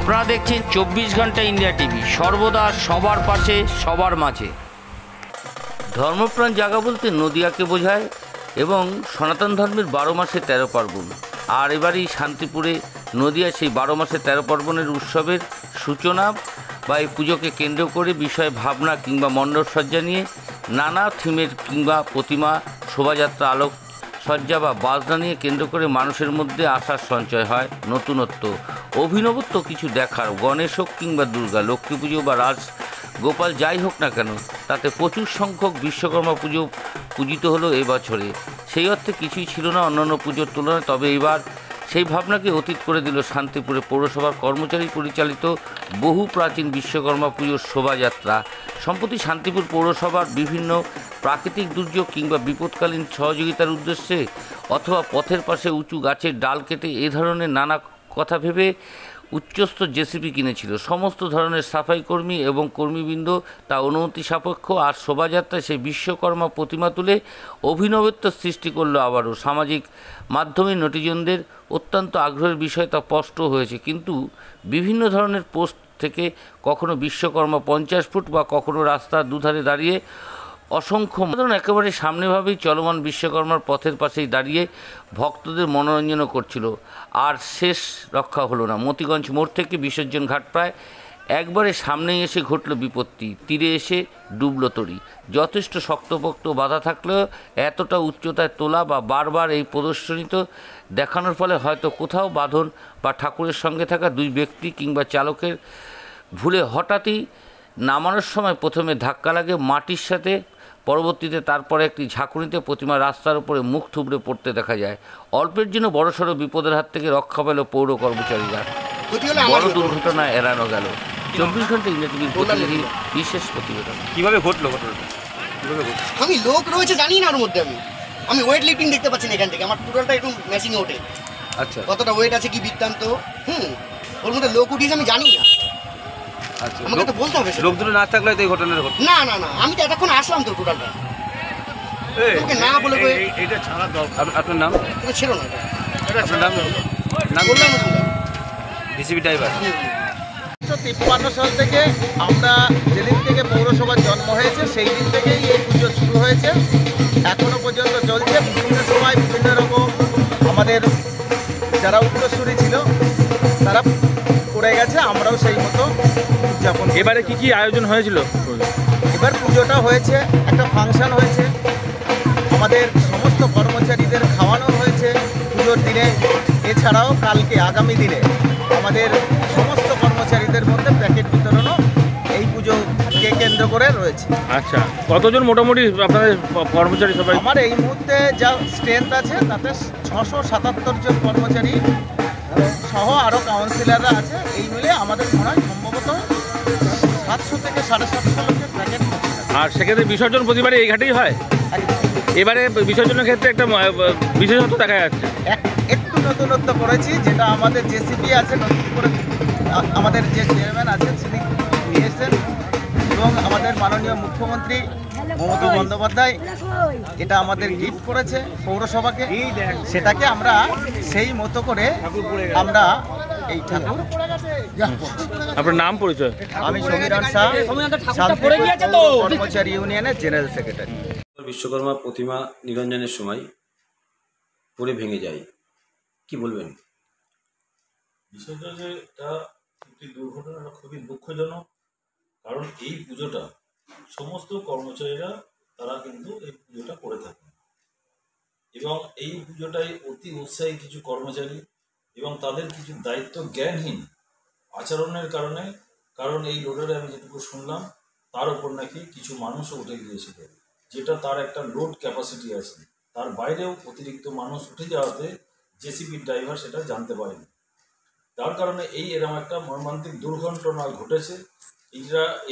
আপনারা দেখছেন 24 ঘন্টা ইন্ডিয়া টিভি, সর্বদা সবার পাশে সবার মাঝে। ধর্মপ্রাণ জায়গা বলতে নদিয়াকে বোঝায় এবং সনাতন ধর্মের 12 মাসে 13 পার্বণ। আর এবারই শান্তিপুরে নদিয়া সেই 12 মাসে 13 পার্বণের উৎসবের সূচনা বা এই পুজোকে কেন্দ্র করে বিষয়ে ভাবনা কিংবা মণ্ডপসজ্জা নিয়ে নানা থিমের কিংবা প্রতিমা, শোভাযাত্রা, আলোক সজ্জা বা বাজনা নিয়ে কেন্দ্র করে মানুষের মধ্যে আশার সঞ্চয় হয়, নতুনত্ব, অভিনবত্ব কিছু দেখার। গণেশ হোক কিংবা দুর্গা, লক্ষ্মী পুজো বা রাজ গোপাল যাই হোক না কেন, তাতে প্রচুর সংখ্যক বিশ্বকর্মা পুজো পূজিত হলো এবছরে। সেই অর্থে কিছুই ছিল না অন্যান্য পুজোর তুলনায়। তবে এবার সেই ভাবনাকে অতীত করে দিল শান্তিপুরে পৌরসভার কর্মচারী পরিচালিত বহু প্রাচীন বিশ্বকর্মা পুজোর শোভাযাত্রা। সম্প্রতি শান্তিপুর পৌরসভার বিভিন্ন প্রাকৃতিক দুর্যোগ কিংবা বিপদকালীন সহযোগিতার উদ্দেশ্যে অথবা পথের পাশে উঁচু গাছের ডাল কেটে এ ধরনের নানা কথা ভেবে উচ্চস্থ জেসিবি কিনেছিল সমস্ত ধরনের সাফাই কর্মী এবং কর্মীবৃন্দ। তা অনুমতি সাপেক্ষ আর শোভাযাত্রায় সেই বিশ্বকর্মা প্রতিমা তুলে অভিনবত্ব সৃষ্টি করলো। আবারও সামাজিক মাধ্যমে নেটিজনদের অত্যন্ত আগ্রহের বিষয় তা স্পষ্ট হয়েছে। কিন্তু বিভিন্ন ধরনের পোস্ট থেকে কখনো বিশ্বকর্মা 50 ফুট বা কখনো রাস্তার দুধারে দাঁড়িয়ে অসংখ্য একেবারে সামনেভাবেই চলমান বিশ্বকর্মার পথের পাশেই দাঁড়িয়ে ভক্তদের মনোরঞ্জনও করছিল। আর শেষ রক্ষা হলো না, মতিগঞ্জ মোড় থেকে বিসর্জন ঘাট প্রায় একবারে সামনেই এসে ঘটল বিপত্তি। তীরে এসে ডুবল তরী। যথেষ্ট শক্তপোক্ত বাধা থাকলেও এতটা উচ্চতায় তোলা বা বারবার এই প্রদর্শনীতে দেখানোর ফলে হয়তো কোথাও বাঁধন বা ঠাকুরের সঙ্গে থাকা দুই ব্যক্তি কিংবা চালকের ভুলে হঠাৎই নামানোর সময় প্রথমে ধাক্কা লাগে মাটির সাথে, পরবর্তীতে তারপরে একটি ঝাঁকুনিতে প্রতিমা রাস্তার উপরে মুখ থুবড়ে পড়তে দেখা যায়। অল্পের জন্য বড়সড় বিপদের হাত থেকে রক্ষা পেল পৌর কর্মচারীরা। বড় দুর্ঘটনা এড়ানো গেল। 24 ঘন্টা ইন্ডিয়া টিভির প্রতিনিধি বিশেষ প্রতিবেদন। কিভাবে ঘটলো ঘটনাটা? আমি লোক রয়েছে জানি না, ওর মধ্যে আমি ওয়েট লিফটিং দেখতে পাচ্ছি না এখান থেকে। আমার টোটালটা একটু মেশিনে ওঠে। আচ্ছা, কতটা ওয়েট আছে কি বৃত্তান্ত, ওর মধ্যে লোক উঠিয়েছে আমি জানি না। আচ্ছা, আমাকে তো বলতে হবে। লোক দুটো না থাকলে তো এই ঘটনাটা ঘটে না না না, আমি তো এতক্ষণ আসলাম তো টোটালটা তোকে না বলে এইটা ছাড়া দরকার। আপনার নাম? এটা ছিল না, আপনার নাম? নাম বললাম ডিসিবি ড্রাইভার। 1953 সাল থেকে আমরা যেদিন থেকে পৌরসভার জন্ম হয়েছে সেই দিন থেকেই এই পুজো শুরু হয়েছে, এখনো পর্যন্ত চলছে। বিভিন্ন সময় বিভিন্ন রকম আমাদের যারা উত্তরসূরি ছিল তারা করে গেছে, আমরাও সেই মতো উদযাপন। এবারে কি কি আয়োজন হয়েছিল? এবার পুজোটা হয়েছে, একটা ফাংশন হয়েছে, আমাদের সমস্ত কর্মচারীদের খাওয়ানো হয়েছে পুজোর দিনে। এছাড়াও কালকে আগামী দিনে আমাদের সমস্ত কর্মচারীদের মধ্যে প্যাকেট বিতরণও এই পুজোকে কেন্দ্র করে রয়েছে। আচ্ছা, কতজন মোটামুটি আপনাদের কর্মচারী সবাই? আমার এই মুহূর্তে যা স্ট্রেংথ আছে তাতে 677 জন কর্মচারী সহ আরও কাউন্সিলাররা আছে। এই মিলে আমাদের মনে হয় সম্ভবত 700 থেকে 750 লোকের প্যাকেট। আর সেক্ষেত্রে বিসর্জন প্রতিবারে এই ঘাটেই হয়? এবারে বিসর্জনের ক্ষেত্রে একটা বিশেষত্ব দেখা যাচ্ছে, একটু নতুনত্ব করেছি, যেটা আমাদের জেসিপি আছে নতুন করে আমাদের যে চেয়ারম্যান আছেন তিনি নিয়েছেন এবং আমাদের মাননীয় মুখ্যমন্ত্রী মমতা বন্দ্যোপাধ্যায় এটা আমাদের গিফট করেছে পৌরসভাকে। সেটাকে আমরা সেই মতো করে আমরা এই ঠাকুর। আপনার নাম পরিচয়? আমি সমীরণ শাহ, কর্মচারী ইউনিয়নের জেনারেল সেক্রেটারি। বিশ্বকর্মা প্রতিমা নিরঞ্জনের সময় পড়ে ভেঙে যায়, কি বলবেন? বিষয়টা যে এটা একটি দুর্ঘটনা খুবই দুঃখজনক, কারণ এই পুজোটা সমস্ত কর্মচারীরা তারা কিন্তু এই পুজোটা করে থাকেন এবং এই পুজোটাই অতি উৎসাহী কিছু কর্মচারী এবং তাদের কিছু দায়িত্ব জ্ঞানহীন আচরণের কারণে, কারণ এই লোডারে আমি যেটুকু শুনলাম তার উপর নাকি কিছু মানুষও উঠে গিয়েছিল, যেটা তার একটা লোড ক্যাপাসিটি আছে, তার বাইরেও অতিরিক্ত মানুষ উঠে যাওয়াতে জেসিবির ড্রাইভার সেটা জানতে পারেনি। তার কারণে এরকম একটা মর্মান্তিক দুর্ঘটনা ঘটেছে।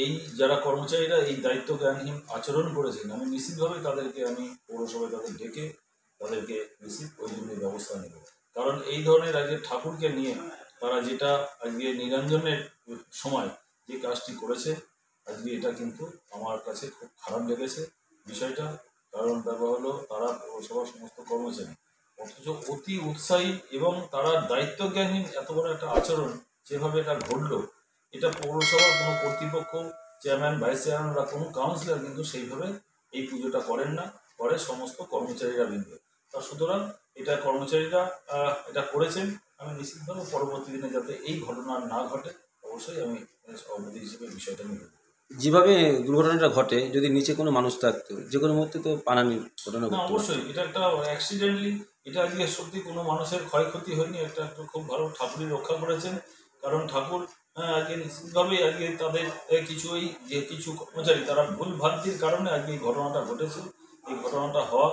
এই যারা কর্মচারীরা এই দায়িত্ব জ্ঞানহীন আচরণ করেছেন, আমি নিশ্চিতভাবে তাদেরকে আমি পৌরসভায় তাদের ডেকে তাদেরকে নিশ্চিত ওই জন্য ব্যবস্থা নেব। কারণ এই ধরনের আজকে ঠাকুরকে নিয়ে তারা যেটা আজকে নিরঞ্জনের সময় যে কাজটি করেছে, আজকে এটা কিন্তু আমার কাছে খুব খারাপ লেগেছে বিষয়টা। কারণ ব্যাপার হলো তারা পৌরসভার সমস্ত কর্মচারী, অথচ অতি উৎসাহী এবং তারা দায়িত্বজ্ঞানহীন এত বড় একটা আচরণ যেভাবে এটা ঘটলো, এটা পৌরসভার কোনো কর্তৃপক্ষ, চেয়ারম্যান, ভাইস চেয়ারম্যান বা কোনো কাউন্সিলর কিন্তু সেইভাবে এই পুজোটা করেন না, করে সমস্ত কর্মচারীরা বিন্দু। তা সুতরাং এটা কর্মচারীরা এটা করেছেন। আমি নিশ্চিতভাবে পরবর্তী দিনে যাতে এই ঘটনা না ঘটে অবশ্যই আমি সভাপতি হিসেবে বিষয়টা নিয়ে নেব। যেভাবে দুর্ঘটনাটা ঘটে, যদি নিচে কোনো মানুষ থাকতো, যে কোনো মুহূর্তে তো প্রাণহানির ঘটনা না, ঘটতে পারত। অবশ্যই এটা একটা অ্যাক্সিডেন্টলি, এটা আজকে সত্যি কোনো মানুষের ক্ষয়ক্ষতি হয়নি। একটা খুব ভালো ঠাকুরই রক্ষা করেছেন, কারণ ঠাকুর আজকে নিশ্চিতভাবেই আজকে তাদের কিছু ওই যে কিছু কর্মচারী তারা ভুল ভ্রান্তির কারণে আজকে এই ঘটনাটা ঘটেছে। এই ঘটনাটা হওয়া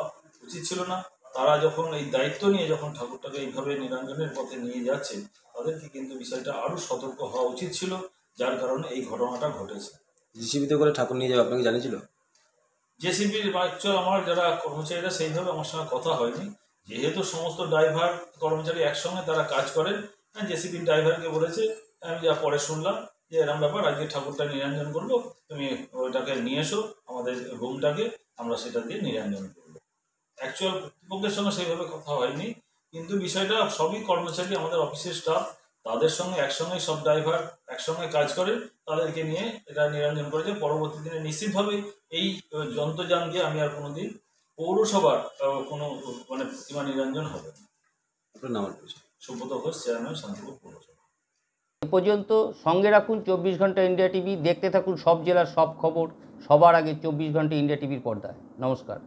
উচিত ছিল না। তারা যখন এই দায়িত্ব নিয়ে যখন ঠাকুরটাকে এইভাবে নিরঞ্জনের পথে নিয়ে যাচ্ছে, তাদেরকে কিন্তু বিষয়টা আরও সতর্ক হওয়া উচিত ছিল, যার কারণে এই ঘটনাটা ঘটেছে। জিসিবিতে করে ঠাকুর নিয়ে যাবে আপনাকে জানিয়েছিল? জেসিবির অ্যাকচুয়াল আমার যারা কর্মচারীরা সেইভাবে আমার সঙ্গে কথা হয়নি, যেহেতু সমস্ত ড্রাইভার কর্মচারী একসঙ্গে তারা কাজ করেন। জেসিবির ড্রাইভারকে বলেছে, আমি যা পরে শুনলাম যে এরকম ব্যাপার, আজকে ঠাকুরটা নিরঞ্জন করবো, তুমি ওইটাকে নিয়ে এসো আমাদের রুমটাকে, আমরা সেটা দিয়ে নিরঞ্জন করবো। অ্যাকচুয়াল কর্তৃপক্ষের সঙ্গে সেইভাবে কথা হয়নি, কিন্তু বিষয়টা সবই কর্মচারী, আমাদের অফিসের স্টাফ, তাদের সঙ্গে একসঙ্গে সব ড্রাইভার একসঙ্গে কাজ করে, তাদেরকে নিয়ে এটা নিরঞ্জন করেছে। পরবর্তী দিনে নিশ্চিতভাবে এই যন্ত্রযান দিয়ে আমি আর কোনোদিন পৌরসভার কোনো মানে প্রতিমা নিরঞ্জন হবে না। আপনার নাম আর পরিচয়? সুব্রত ঘোষ, চেয়ারম্যান, শান্তিপুর পৌরসভা। এ পর্যন্ত সঙ্গে রাখুন 24 ঘন্টা ইন্ডিয়া টিভি। দেখতে থাকুন সব জেলার সব খবর সবার আগে 24 ঘন্টা ইন্ডিয়া টিভির পর্দায়। নমস্কার।